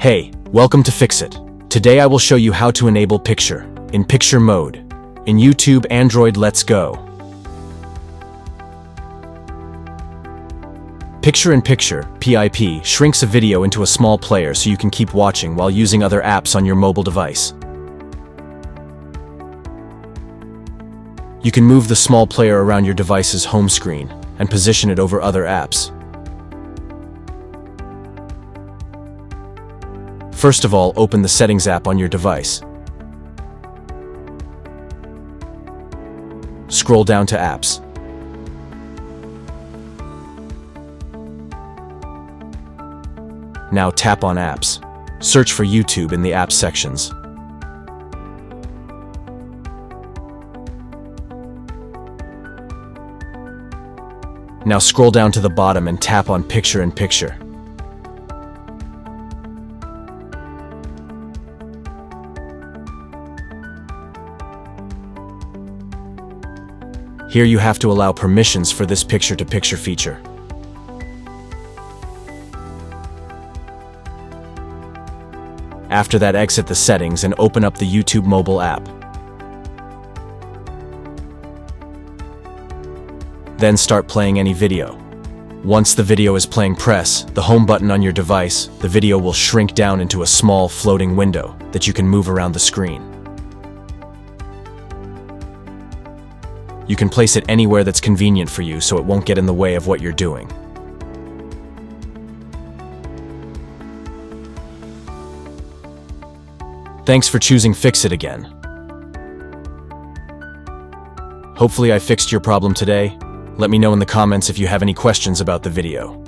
Hey, welcome to Fix It. Today I will show you how to enable picture in picture mode in YouTube Android. Let's go. Picture-in-picture (PIP) shrinks a video into a small player so you can keep watching while using other apps on your mobile device. You can move the small player around your device's home screen and position it over other apps. First of all, open the Settings app on your device. Scroll down to Apps. Now tap on Apps. Search for YouTube in the Apps sections. Now scroll down to the bottom and tap on Picture-in-Picture. Here you have to allow permissions for this picture-to-picture feature. After that, exit the settings and open up the YouTube mobile app. Then start playing any video. Once the video is playing, press the home button on your device. The video will shrink down into a small floating window that you can move around the screen. You can place it anywhere that's convenient for you so it won't get in the way of what you're doing. Thanks for choosing Fix It again. Hopefully I fixed your problem today. Let me know in the comments if you have any questions about the video.